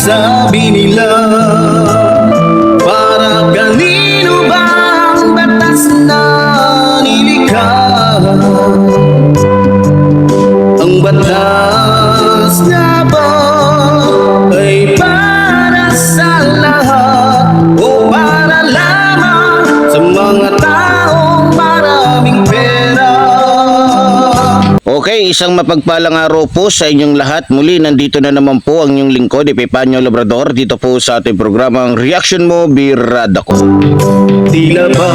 sabi nila, para kanino bang batas na nilikha? Ang batas nga ba ay para sa lahat o para lamang sa mga taong maraming pera? Okay, isang mapagpalang araw po sa inyong lahat. Muli, nandito na naman po ang inyong lingkod, Epifanio Labrador, dito po sa ating programang Reaction Mo, Birada Ko. Tila ba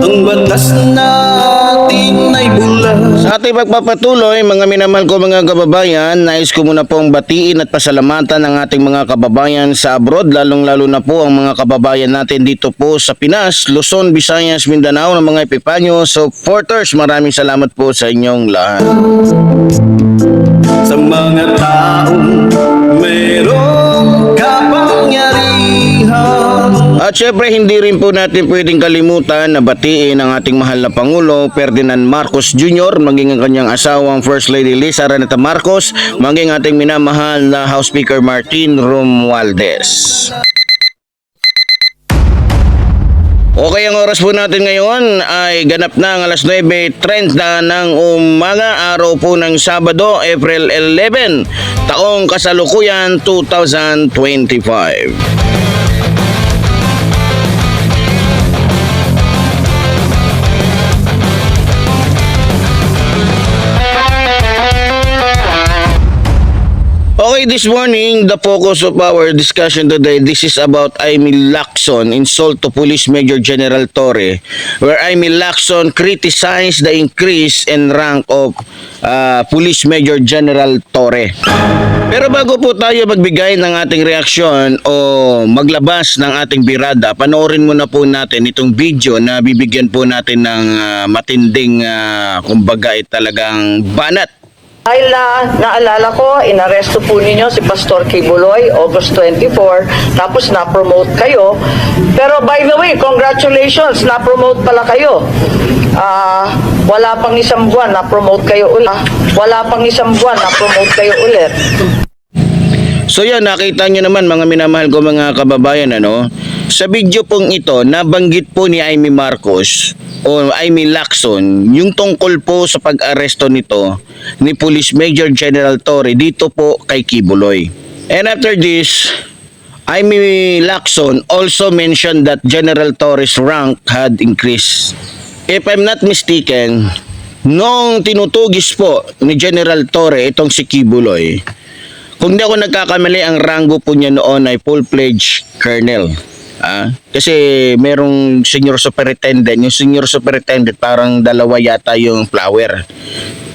ang batas natin ay bulan? Sa ating pagpapatuloy, mga minamahal ko mga kababayan, nais ko muna pong batiin at pasalamatan ang ating mga kababayan sa abroad, lalong-lalo na po ang mga kababayan natin dito po sa Pinas, Luzon, Visayas, Mindanao, ng mga Epifanio supporters. Maraming salamat po sa inyong lahat. Sa mga taong mayroong kapangyarihan. At syempre, hindi rin po natin pwedeng kalimutan na batiin ang ating mahal na Pangulo Ferdinand Marcos Jr., maging ang kanyang asawang First Lady Liza Araneta Marcos, maging ating minamahal na House Speaker Martin Romualdez. Okay, ang oras po natin ngayon ay ganap na ang alas 9:30 ng umaga, araw po ng Sabado, April 11, taong kasalukuyan 2025. Okay, this morning, the focus of our discussion today, this is about Aimee Lacson insult to Police Major General Torre, where Aimee Lacson criticized the increase in rank of Police Major General Torre. Pero bago po tayo magbigay ng ating reaksyon o maglabas ng ating birada, panoorin muna po natin itong video na bibigyan po natin ng matinding, kumbaga, talagang banat. Dahil naalala ko, inaresto po ninyo si Pastor Kibuloy, August 24, tapos na-promote kayo. Pero by the way, congratulations, na-promote pala kayo. Wala pang isang buwan, na-promote kayo ulit. So yan, nakita nyo naman mga minamahal ko mga kababayan, ano? Sa video pong ito, nabanggit po ni Aimee Marcos o Aimee Lacson yung tungkol po sa pag-aresto nito ni Police Major General Torre dito po kay Kibuloy. And after this, Aimee Lacson also mentioned that General Torre's rank had increased. If I'm not mistaken, noong tinutugis po ni General Torre itong si Kibuloy, kung di ako nagkakamali, ang rango po niya noon ay full-fledged colonel. Kasi merong senior superintendent. Yung senior superintendent parang dalawa yata yung flower.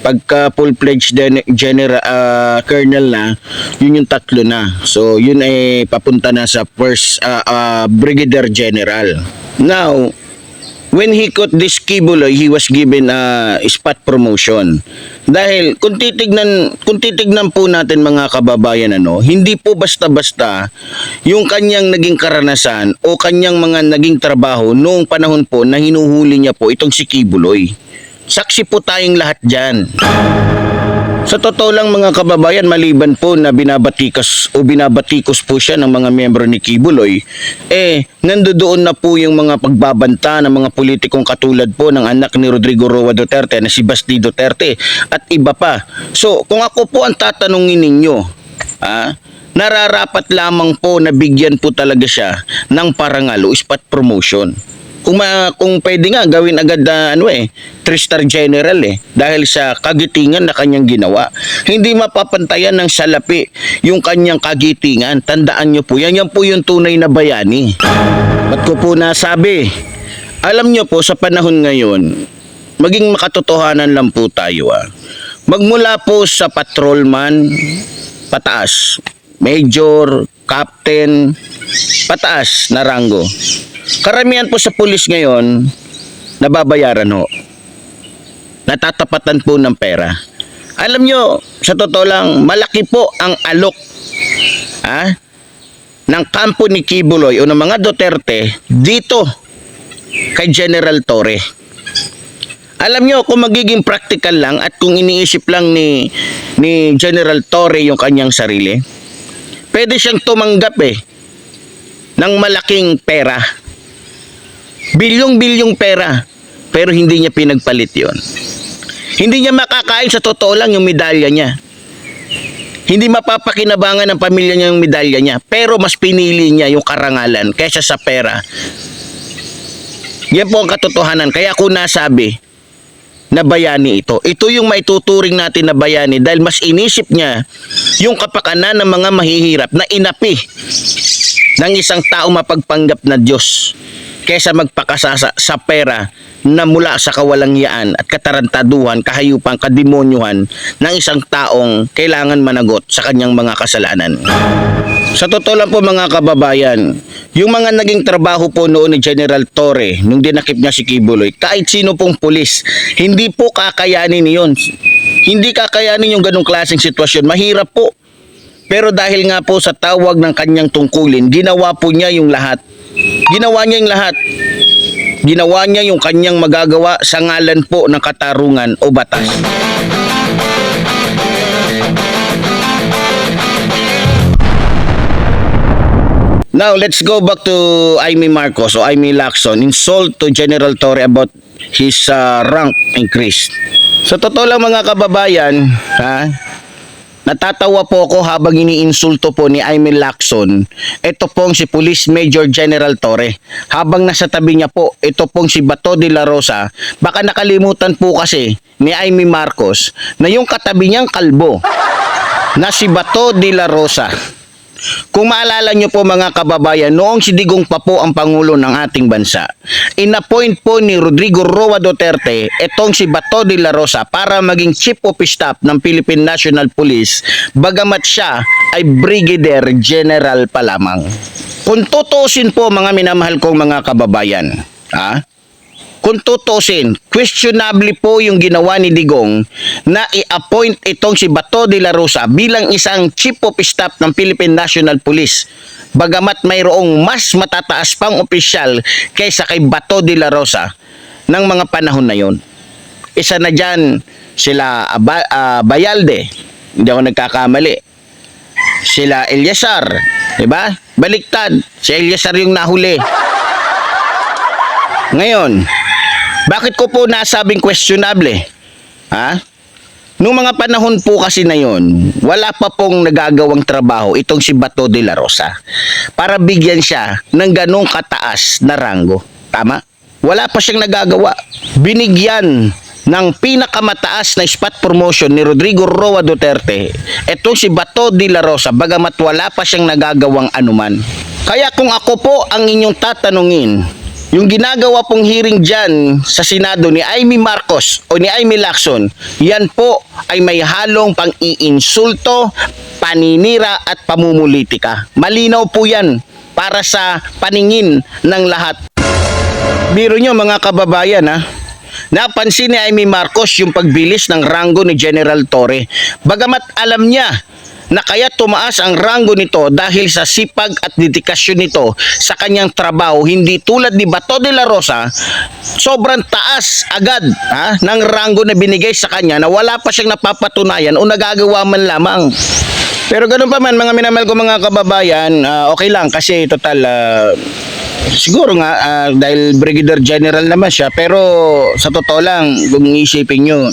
Pagka full-fledged colonel na, yun yung tatlo na. So yun ay papunta na sa first brigadier general. Now, when he caught this Kibuloy, he was given a spot promotion. Dahil kung titignan po natin mga kababayan, hindi po basta-basta yung kanyang naging karanasan o kanyang mga naging trabaho noong panahon po na hinuhuli niya po itong si Kibuloy. Saksi po tayong lahat dyan. Sa totoo lang mga kababayan, maliban po na binabatikos po siya ng mga miyembro ni Kibuloy, nandoon na po yung mga pagbabanta ng mga politikong katulad po ng anak ni Rodrigo Roa Duterte na si Basti Duterte at iba pa. So kung ako po ang tatanungin ninyo, nararapat lamang po na bigyan po talaga siya ng parangal o spot promotion. Kung pwede nga gawin agad na 3-star general dahil sa kagitingan na kanyang ginawa. Hindi mapapantayan ng salapi yung kanyang kagitingan. Tandaan nyo po, yan po yung tunay na bayani. Ba't ko po nasabi? Alam nyo po, sa panahon ngayon, maging makatotohanan lang po tayo. Magmula po sa patrolman, pataas, major, captain, pataas na rango. Karamihan po sa pulis ngayon, nababayaran ho. Natatapatan po ng pera. Alam nyo, sa totoo lang, malaki po ang alok ng kampo ni Kibuloy o ng mga Duterte dito kay General Torre. Alam nyo, kung magiging practical lang at kung iniisip lang ni General Torre yung kanyang sarili, pwede siyang tumanggap ng malaking pera. Bilyong-bilyong pera. Pero hindi niya pinagpalit yon. Hindi niya makakain sa totoo lang yung medalya niya. Hindi mapapakinabangan ng pamilya niya yung medalya niya. Pero mas pinili niya yung karangalan kaysa sa pera. Yan po ang katotohanan. Kaya ako nasabi na bayani ito. Ito yung maituturing natin na bayani dahil mas inisip niya yung kapakanan ng mga mahihirap na inapi ng isang tao mapagpanggap na Diyos kaysa magpakasasa sa pera na mula sa kawalangyaan at katarantaduhan, kahayupan, kademonyuhan ng isang taong kailangan managot sa kanyang mga kasalanan. Sa totoo lang po mga kababayan, yung mga naging trabaho po noon ni General Torre nung dinakip niya si Kibuloy, kahit sino pong pulis, hindi po kakayanin yun. Hindi kakayanin yung ganong klaseng sitwasyon. Mahirap po. Pero dahil nga po sa tawag ng kanyang tungkulin, ginawa po niya yung lahat. Ginawa niya yung lahat. Ginawa niya yung kanyang magagawa sa ngalan po ng katarungan o batas. Now, let's go back to Amy Marcos o Amy Lacson. Insult to General Torre about his rank increase. Sa totoo lang mga kababayan, natatawa po ako habang iniinsulto po ni Amy Lacson. Ito pong si Police Major General Torre. Habang nasa tabi niya po, ito pong si Bato de la Rosa. Baka nakalimutan po kasi ni Amy Marcos na yung katabi niyang kalbo na si Bato de la Rosa. Kung maalala nyo po mga kababayan, noong si Digong pa po ang Pangulo ng ating bansa, inappoint po ni Rodrigo Roa Duterte itong si Bato de la Rosa para maging Chief of Staff ng Philippine National Police, bagamat siya ay Brigadier General pa lamang. Kung tutusin po mga minamahal kong mga kababayan, kung tutusin, questionable po yung ginawa ni Digong na i-appoint itong si Bato de la Rosa bilang isang Chief of Staff ng Philippine National Police. Bagamat mayroong mas matataas pang opisyal kaysa kay Bato de la Rosa ng mga panahon na yon. Isa na dyan sila Bayalde, hindi ako nagkakamali. Sila Eliazar, diba? Baliktad, si Eliazar yung nahuli. Ngayon, bakit ko po nasabing questionable? Noong mga panahon po kasi na yon, wala pa pong nagagawang trabaho itong si Bato de la Rosa para bigyan siya ng ganong kataas na ranggo. Tama? Wala pa siyang nagagawa. Binigyan ng pinakamataas na spot promotion ni Rodrigo Roa Duterte itong si Bato de la Rosa bagamat wala pa siyang nagagawang anuman. Kaya kung ako po ang inyong tatanungin, yung ginagawa pong hearing dyan sa Senado ni Amy Marcos o ni Amy Lacson, yan po ay may halong pang-iinsulto, paninira at pamumulitika. Malinaw po yan para sa paningin ng lahat. Biro nyo mga kababayan napansin ni Amy Marcos yung pagbilis ng ranggo ni General Torre. Bagamat alam niya na kaya tumaas ang ranggo nito dahil sa sipag at dedikasyon nito sa kanyang trabaho, hindi tulad ni Bato de la Rosa, sobrang taas agad ng ranggo na binigay sa kanya na wala pa siyang napapatunayan o nagagawa man lamang. Pero ganun pa man mga minamahal ko mga kababayan, okay lang kasi total siguro nga dahil Brigadier General naman siya, pero sa totoo lang kung isipin nyo,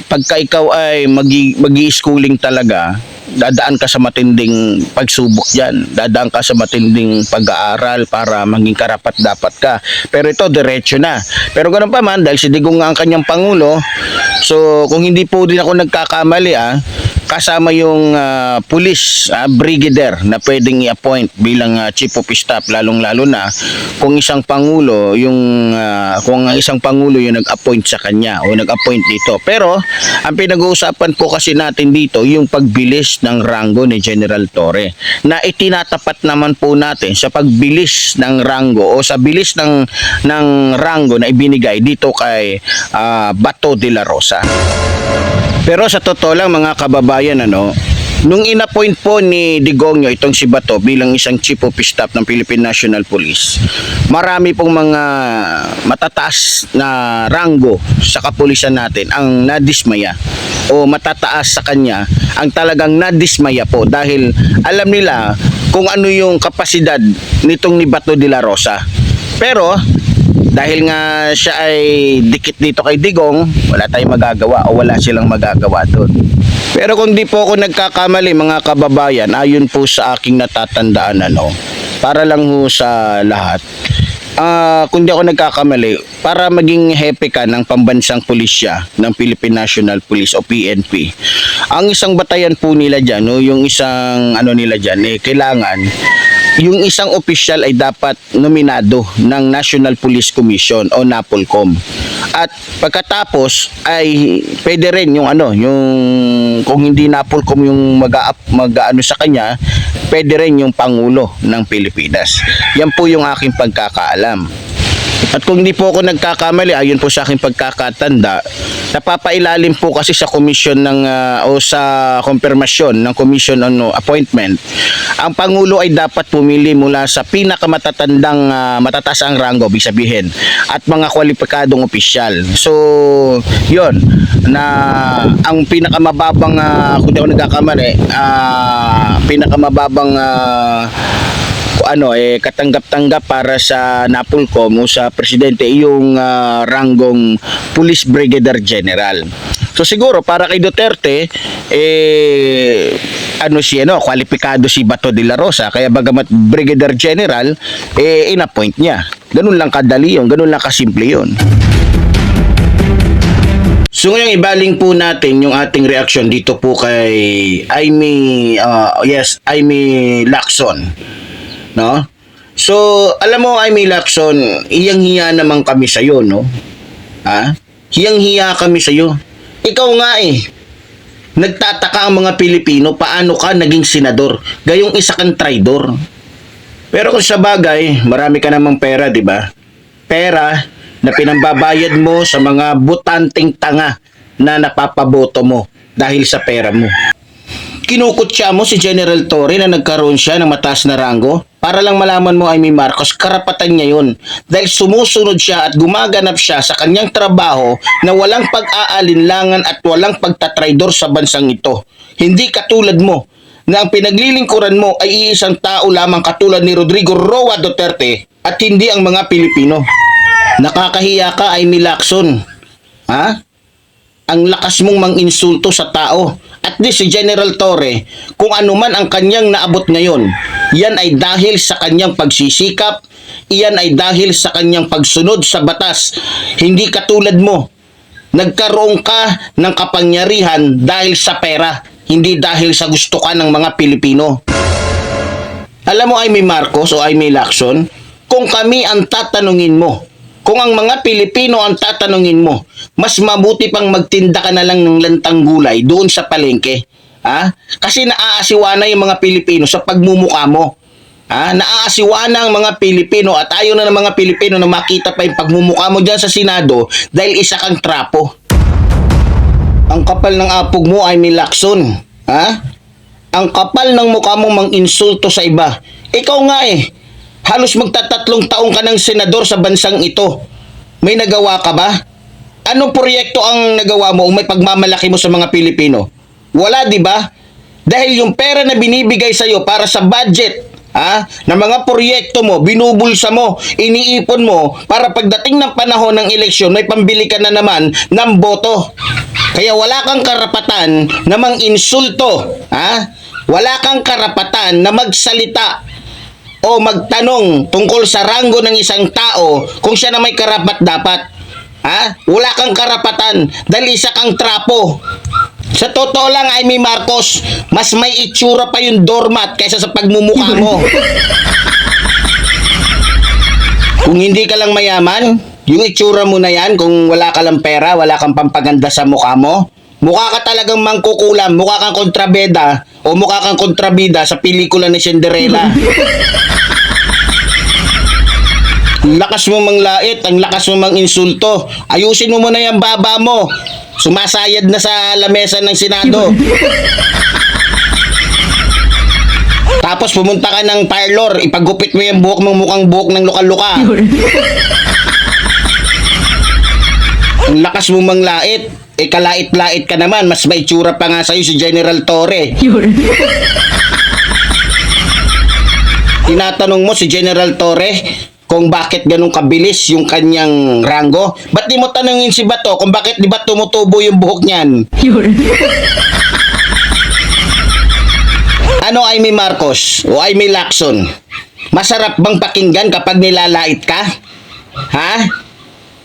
pagka ikaw ay magi-schooling talaga, dadaan ka sa matinding pagsubok dyan. Dadaan ka sa matinding pag-aaral para maging karapat-dapat ka. Pero ito, diretso na. Pero ganun pa man, dahil si Digong nga ang kanyang Pangulo, so kung hindi po din ako nagkakamali, kasama yung police brigadier na pwedeng i-appoint bilang chief of staff, lalong-lalo na kung isang pangulo yung nag-appoint sa kanya o nag-appoint dito. Pero ang pinag-uusapan po kasi natin dito yung pagbilis ng ranggo ni General Torre na itinatapat naman po natin sa pagbilis ng ranggo o sa bilis ng ranggo na ibinigay dito kay Bato de la Rosa. Pero sa totoo lang mga kababayan, Nung inappoint po ni Digongyo itong si Bato bilang isang Chief of Staff ng Philippine National Police, marami pong mga matataas na ranggo sa kapulisan natin ang nadismaya o matataas sa kanya ang talagang nadismaya po dahil alam nila kung ano yung kapasidad nitong ni Bato de la Rosa. Pero dahil nga siya ay dikit dito kay Digong, wala tayong magagawa o wala silang magagawa doon. Pero kung di po ako nagkakamali mga kababayan, ayon po sa aking natatandaan para lang ho sa lahat. Kung di ako nagkakamali, para maging hepe ka ng pambansang pulisya ng Philippine National Police o PNP, ang isang batayan po nila dyan, yung isang nila dyan, kailangan yung isang opisyal ay dapat nominado ng National Police Commission o NAPOLCOM. At pagkatapos ay pwede rin yung yung kung hindi NAPOLCOM yung mag-ano sa kanya, pwede rin yung Pangulo ng Pilipinas. Yan po yung aking pagkakaalam. At kung di po ako nagkakamali, ayon po sa aking pagkakatanda, napapailalim po kasi sa commission ng o sa konfirmasyon ng commission on appointment, ang Pangulo ay dapat pumili mula sa pinakamatatandang matataas ang rango, ibig sabihin, at mga kwalipikadong opisyal. So, yon na ang pinakamababang kung di ako nagkakamali, pinakamababang katanggap-tanggap para sa NAPOLCOM o sa presidente yung ranggong Police Brigadier General. So siguro para kay Duterte kwalipikado si Bato de la Rosa, kaya bagamat Brigadier General inappoint niya. Ganun lang kadali yun, ganun lang kasimple yun. So ngayon ibaling po natin yung ating reaksyon dito po kay Amy Lacson. No? So, alam mo, Amy Lacson, hiyang-hiya naman kami sa'yo, no? Ha? Hiyang-hiya kami sa'yo. Ikaw nga nagtataka ang mga Pilipino paano ka naging senador, gayong isa kang traidor. Pero kung sa bagay, marami ka namang pera, di ba? Pera na pinambabayad mo sa mga butanteng tanga na napapaboto mo dahil sa pera mo. Kinukutya mo si General Torre na nagkaroon siya ng mataas na ranggo para lang malaman mo Amy Marcos, karapatan niya yun dahil sumusunod siya at gumaganap siya sa kanyang trabaho na walang pag-aalinlangan at walang pagtatraidor sa bansang ito. Hindi katulad mo na ang pinaglilingkuran mo ay iisang tao lamang katulad ni Rodrigo Roa Duterte at hindi ang mga Pilipino. Nakakahiya ka, Amy Lacson. Ha? Ang lakas mong mang-insulto sa tao. At least si General Torre, kung ano man ang kanyang naabot ngayon, yan ay dahil sa kanyang pagsisikap, iyan ay dahil sa kanyang pagsunod sa batas. Hindi katulad mo, nagkaroon ka ng kapangyarihan dahil sa pera, hindi dahil sa gusto ka ng mga Pilipino. Alam mo, Amy Marcos o Amy Lacson, kung kami ang tatanungin mo, kung ang mga Pilipino ang tatanungin mo, mas mabuti pang magtinda ka na lang ng lantang gulay doon sa palengke. Ha? Kasi naaasiwa na yung mga Pilipino sa pagmumukha mo. Ha? Naaasiwa na ang mga Pilipino at ayaw na ng mga Pilipino na makita pa yung pagmumukha mo dyan sa Senado dahil isa kang trapo. Ang kapal ng apog mo, Amy Lacson. Ha? Ang kapal ng mukha mo mang-insulto sa iba. Ikaw nga halos magtatatlong taong ka ng senador sa bansang ito. May nagawa ka ba? Anong proyekto ang nagawa mo o may pagmamalaki mo sa mga Pilipino? Wala, di ba? Dahil yung pera na binibigay sa'yo para sa budget, na mga proyekto mo, binubulsa mo, iniipon mo, para pagdating ng panahon ng eleksyon, may pambili ka na naman ng boto. Kaya wala kang karapatan na mang-insulto, wala kang karapatan na magsalita o magtanong tungkol sa ranggo ng isang tao kung siya na may karapat dapat. Wala kang karapatan dahil isa kang trapo. Sa totoo lang, Amy Marcos, mas may itsura pa yung doormat kaysa sa pagmumukha mo. Kung hindi ka lang mayaman, yung itsura mo na yan, kung wala ka lang pera, wala kang pampaganda sa mukha mo, mukha ka talagang mangkukulam, mukha kang kontrabida o mukha kang kontrabida sa pelikula ni Cinderella. Ang lakas mo manglait, ang lakas mo mang-insulto. Ayusin mo muna yung baba mo. Sumasayad na sa lamesa ng Senado. Tapos pumunta ka ng parlor, ipagupit mo yung buhok mong mukhang buhok ng luka-luka. Ang lakas mo manglait. Kalait-lait ka naman. Mas may tsura pa nga sa'yo si General Torre. Tinatanong mo si General Torre kung bakit ganun kabilis yung kanyang rango. Ba't di mo tanongin si Bato kung bakit di ba tumutubo yung buhok niyan? Ano Amy Marcos o Amy Lacson? Masarap bang pakinggan kapag nilalait ka? Ha?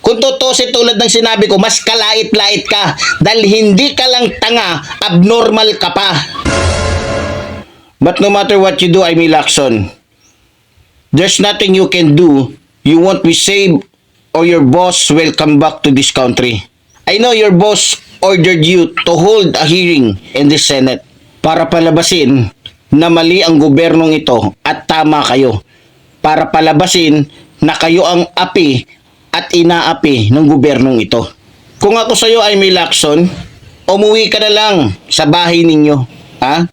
Kung tutusin tulad ng sinabi ko, mas kalait-lait ka dahil hindi ka lang tanga, abnormal ka pa. But no matter what you do, Amy Lacson, there's nothing you can do. You won't be saved or your boss will come back to this country. I know your boss ordered you to hold a hearing in the Senate para palabasin na mali ang gobernong ito at tama kayo. Para palabasin na kayo ang api at inaapi ng gobernong ito. Kung ako sa'yo ay may Lacson, umuwi ka na lang sa bahay ninyo. Ha?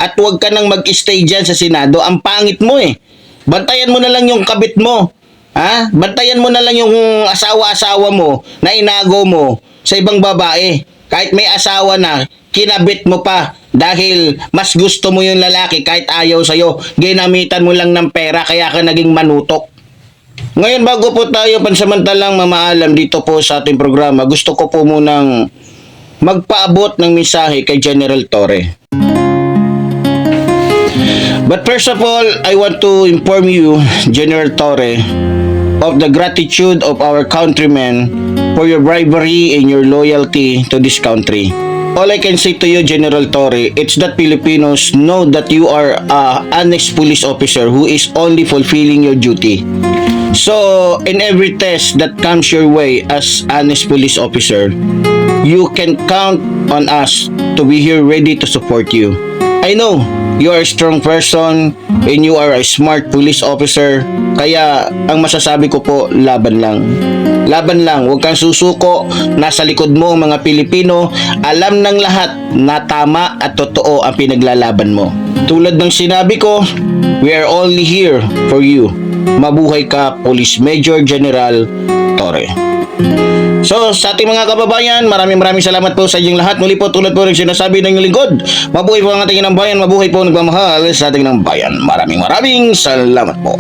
At huwag ka nang mag-stay dyan sa Senado. Ang pangit mo eh. Bantayan mo na lang yung kabit mo. Ha? Bantayan mo na lang yung asawa-asawa mo na inago mo sa ibang babae. Kahit may asawa na, kinabit mo pa dahil mas gusto mo yung lalaki kahit ayaw sa'yo. Ginamitan mo lang ng pera kaya ka naging manutok. Ngayon bago po tayo pansamantalang mamaalam dito po sa ating programa, gusto ko po munang magpaabot ng mensahe kay General Torre. But first of all, I want to inform you, General Torre, of the gratitude of our countrymen for your bravery and your loyalty to this country. All I can say to you, General Torre, it's that Filipinos know that you are an honest police officer who is only fulfilling your duty. So, in every test that comes your way as honest police officer, you can count on us to be here ready to support you. I know you are a strong person and you are a smart police officer, kaya ang masasabi ko po, laban lang. Laban lang, huwag kang susuko, nasa likod mo ang mga Pilipino, alam ng lahat na tama at totoo ang pinaglalaban mo. Tulad ng sinabi ko, we are only here for you. Mabuhay ka, Police Major General Torre. So, sa ating mga kababayan, maraming salamat po sa inyong lahat. Muli po, tulad po rin sinasabi ng inyong lingkod, mabuhay po ang ating ng bayan, mabuhay po nagmamahal sa ating ng bayan. Maraming salamat po.